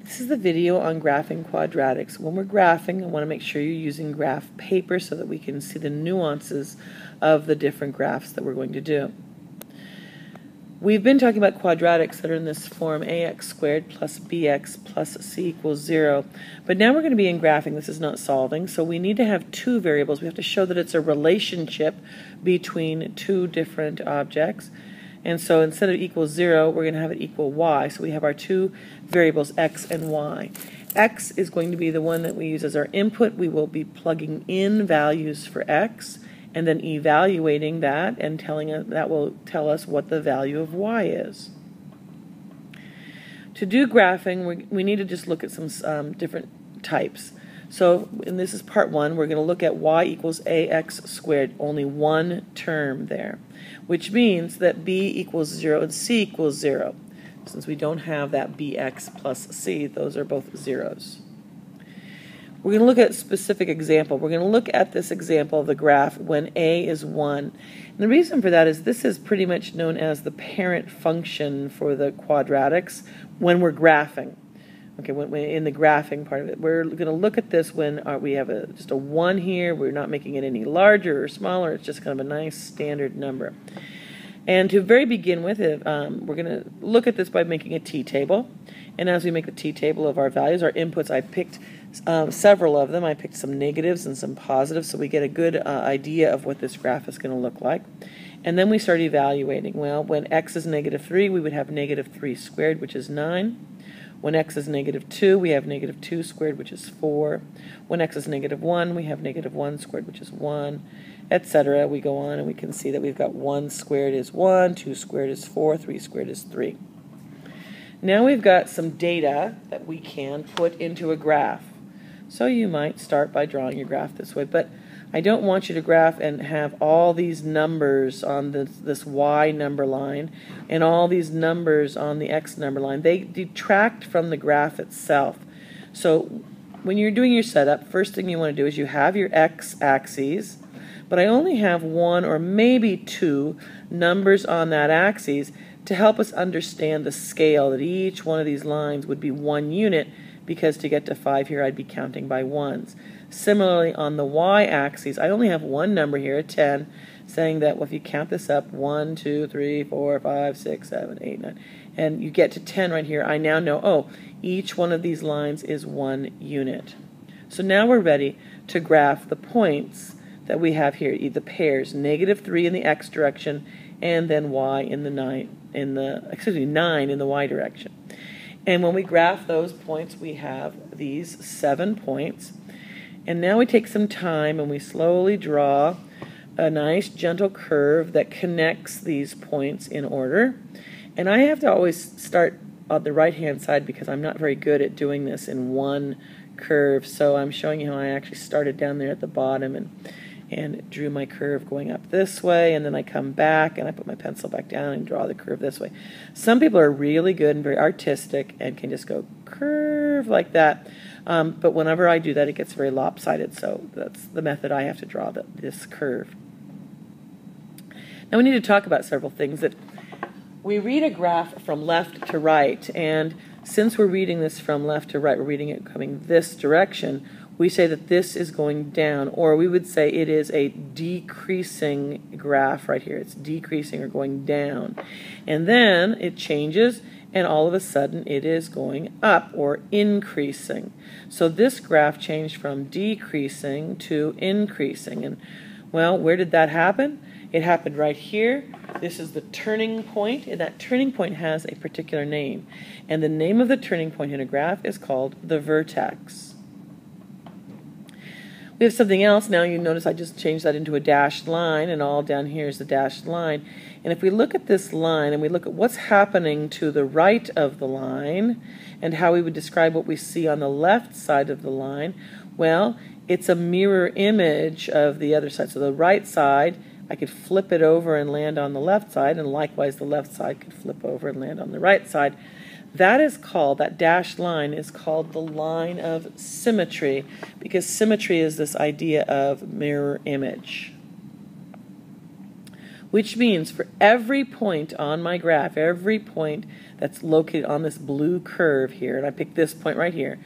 This is the video on graphing quadratics. When we're graphing, I want to make sure you're using graph paper so that we can see the nuances of the different graphs that we're going to do. We've been talking about quadratics that are in this form ax squared plus bx plus c equals 0. But now we're going to be in graphing. This is not solving, so we need to have two variables. We have to show that it's a relationship between two different objects. And so instead of equals 0, we're going to have it equal y. So we have our two variables, x and y. X is going to be the one that we use as our input. We will be plugging in values for x and then evaluating that and telling us, that will tell us what the value of y is. To do graphing, we need to just look at some different types. So, and this is part one, we're going to look at y equals ax squared, only one term there, which means that b equals 0 and c equals 0. Since we don't have that bx plus c, those are both zeros. We're going to look at a specific example. We're going to look at this example of the graph when a is 1. And the reason for that is this is pretty much known as the parent function for the quadratics when we're graphing. Okay, when in the graphing part of it, we're going to look at this when we have just a 1 here. We're not making it any larger or smaller. It's just kind of a nice standard number. And to very begin with, we're going to look at this by making a t-table. And as we make the t-table of our values, our inputs, I picked several of them. I picked some negatives and some positives, so we get a good idea of what this graph is going to look like. And then we start evaluating. Well, when x is negative 3, we would have negative 3 squared, which is 9. When x is negative 2, we have negative 2 squared, which is 4. When x is negative 1, we have negative 1 squared, which is 1, etc. We go on and we can see that we've got 1 squared is 1, 2 squared is 4, 3 squared is 3. Now we've got some data that we can put into a graph. So you might start by drawing your graph this way, but I don't want you to graph and have all these numbers on this y number line and all these numbers on the x number line. They detract from the graph itself. So when you're doing your setup, first thing you want to do is you have your x-axis, but I only have one or maybe two numbers on that axis to help us understand the scale, that each one of these lines would be 1 unit, because to get to 5 here I'd be counting by ones. Similarly, on the y-axis, I only have one number here, a 10, saying that, well, if you count this up, 1, 2, 3, 4, 5, 6, 7, 8, 9, and you get to 10 right here, I now know, oh, each one of these lines is 1 unit. So now we're ready to graph the points that we have here, the pairs, negative 3 in the x direction, and then y in the 9 in the y direction. And when we graph those points, we have these 7 points. And now we take some time and we slowly draw a nice gentle curve that connects these points in order. And I have to always start on the right-hand side because I'm not very good at doing this in one curve. So I'm showing you how I actually started down there at the bottom and drew my curve going up this way, and then I come back and I put my pencil back down and draw the curve this way. Some people are really good and very artistic and can just go curve like that, but whenever I do that it gets very lopsided, so that's the method I have to draw this curve. Now we need to talk about several things. That we read a graph from left to right, and since we're reading this from left to right, we're reading it coming this direction, we say that this is going down, or we would say it is a decreasing graph right here. It's decreasing or going down. And then it changes, and all of a sudden it is going up or increasing. So this graph changed from decreasing to increasing. And, well, where did that happen? It happened right here. This is the turning point, and that turning point has a particular name. And the name of the turning point in a graph is called the vertex. We have something else now. You notice I just changed that into a dashed line, and all down here is the dashed line. And if we look at this line and we look at what's happening to the right of the line and how we would describe what we see on the left side of the line, well, it's a mirror image of the other side. So the right side, I could flip it over and land on the left side, and likewise the left side could flip over and land on the right side. That is called, that dashed line is called the line of symmetry, because symmetry is this idea of mirror image. which means for every point on my graph, every point that's located on this blue curve here, and I pick this point right here,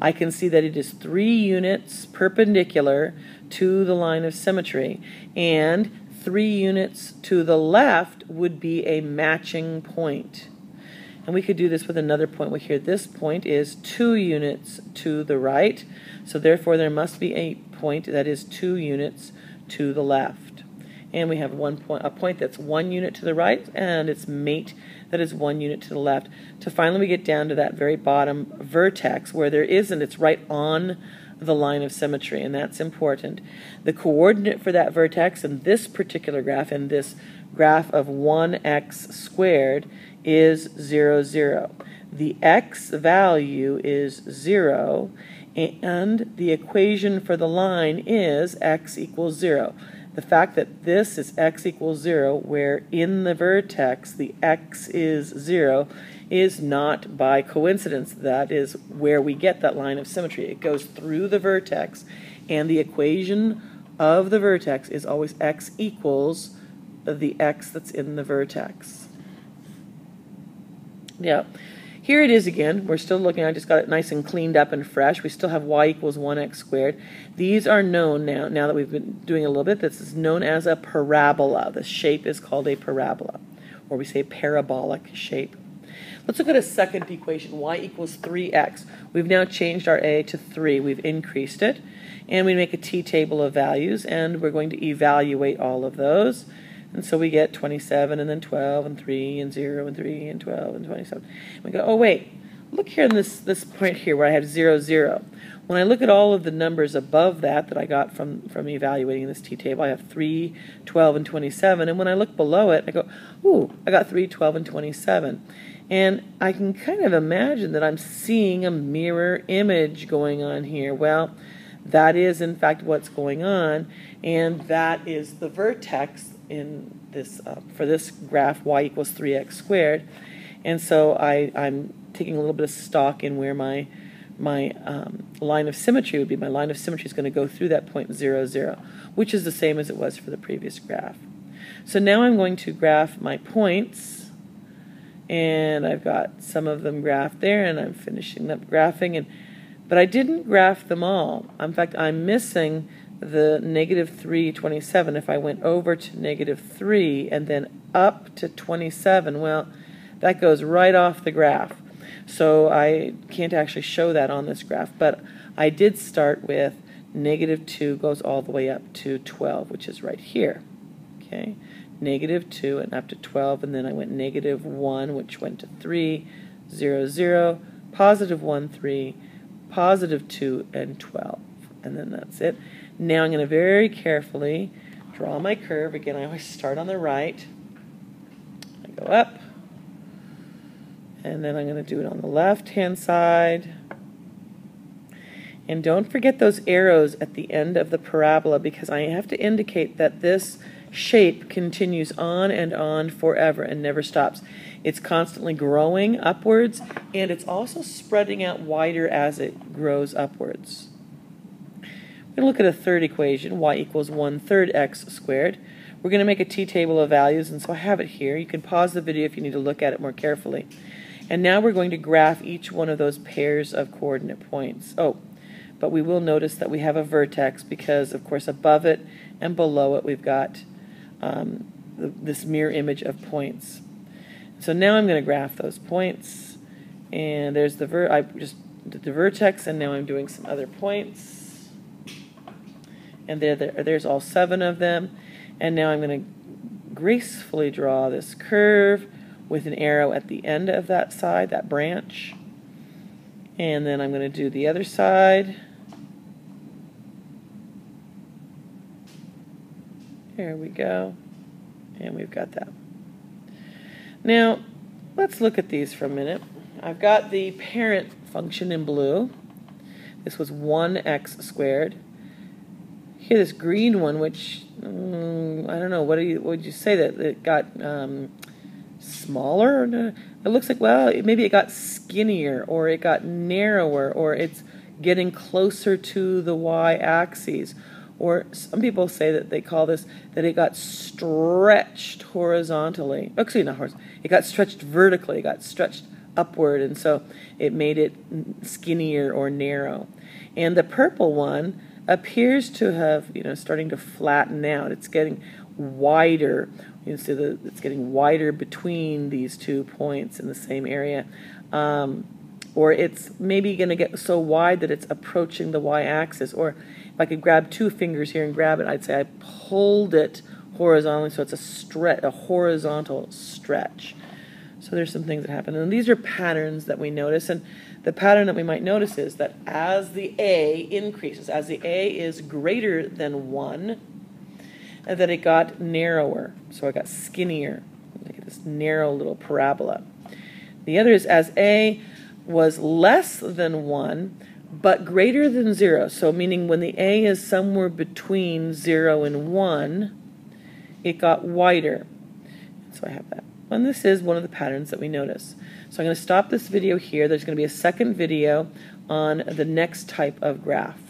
I can see that it is 3 units perpendicular to the line of symmetry, and 3 units to the left would be a matching point. And we could do this with another point. We hear this point is 2 units to the right, so therefore there must be a point that is 2 units to the left. And we have a point that's 1 unit to the right, and its mate that is 1 unit to the left. To finally we get down to that very bottom vertex where there isn't, it's right on the line of symmetry, and that's important. The coordinate for that vertex in this particular graph, in this graph of 1x squared, is 0, 0. The x value is 0, and the equation for the line is x equals 0. The fact that this is x equals 0, where in the vertex the x is 0, is not by coincidence. That is where we get that line of symmetry. It goes through the vertex, and the equation of the vertex is always x equals the x that's in the vertex. Yeah. Here it is again. We're still looking. I just got it nice and cleaned up and fresh. We still have y equals 1x squared. These are known now that we've been doing a little bit. This is known as a parabola. The shape is called a parabola, or we say parabolic shape. Let's look at a second equation, y equals 3x. We've now changed our a to 3. We've increased it, and we make a t-table of values, and we're going to evaluate all of those. And so we get 27, and then 12, and 3, and 0, and 3, and 12, and 27. And we go, oh wait, look here in this point here where I have 0, 0. When I look at all of the numbers above that I got from evaluating this t-table, I have 3, 12, and 27. And when I look below it, I go, ooh, I got 3, 12, and 27. And I can kind of imagine that I'm seeing a mirror image going on here. Well, that is in fact what's going on, and that is the vertex in this for this graph, y equals 3x squared. And so I'm taking a little bit of stock in where my line of symmetry would be. My line of symmetry is going to go through that point 0, 0, which is the same as it was for the previous graph. So now I'm going to graph my points, and I've got some of them graphed there, and I'm finishing up graphing, but I didn't graph them all. In fact, I'm missing the negative 3, 27. If I went over to negative 3 and then up to 27, well, that goes right off the graph. So I can't actually show that on this graph, but I did start with negative 2 goes all the way up to 12, which is right here. Okay, negative 2 and up to 12, and then I went negative 1, which went to 3, 0, 0, positive 1, 3, positive 2, and 12. And then that's it. Now I'm going to very carefully draw my curve. Again, I always start on the right. I go up. And then I'm going to do it on the left-hand side. And don't forget those arrows at the end of the parabola, because I have to indicate that this shape continues on and on forever and never stops. It's constantly growing upwards, and it's also spreading out wider as it grows upwards. We're going to look at a third equation, y equals 1/3 x squared. We're going to make a t-table of values, and so I have it here. You can pause the video if you need to look at it more carefully. And now we're going to graph each one of those pairs of coordinate points. Oh, but we will notice that we have a vertex because, of course, above it and below it we've got this mirror image of points. So now I'm going to graph those points, and there's I just did the vertex, and now I'm doing some other points. And there's all 7 of them. And now I'm going to gracefully draw this curve with an arrow at the end of that side, that branch. And then I'm going to do the other side. There we go. And we've got that. Now, let's look at these for a minute. I've got the parent function in blue. This was 1x squared. Here, this green one, which I don't know, what would you say that it got smaller? It looks like, well, maybe it got skinnier, or it got narrower, or it's getting closer to the y-axis, or some people say that they call this that it got stretched horizontally. Oh, excuse me, not horizontally. It got stretched vertically. It got stretched upward, and so it made it skinnier or narrow. And the purple one appears to have, starting to flatten out. It's getting wider. You can see that it's getting wider between these 2 points in the same area. Or it's maybe going to get so wide that it's approaching the y-axis. Or if I could grab 2 fingers here and grab it, I'd say I pulled it horizontally, so it's a horizontal stretch. So there's some things that happen. And these are patterns that we notice. And the pattern that we might notice is that as the A increases, as the A is greater than 1, that it got narrower. So it got skinnier. Look at this narrow little parabola. The other is as A was less than 1, but greater than 0. So meaning when the A is somewhere between 0 and 1, it got wider. So I have that. And this is one of the patterns that we notice. So I'm going to stop this video here. There's going to be a second video on the next type of graph.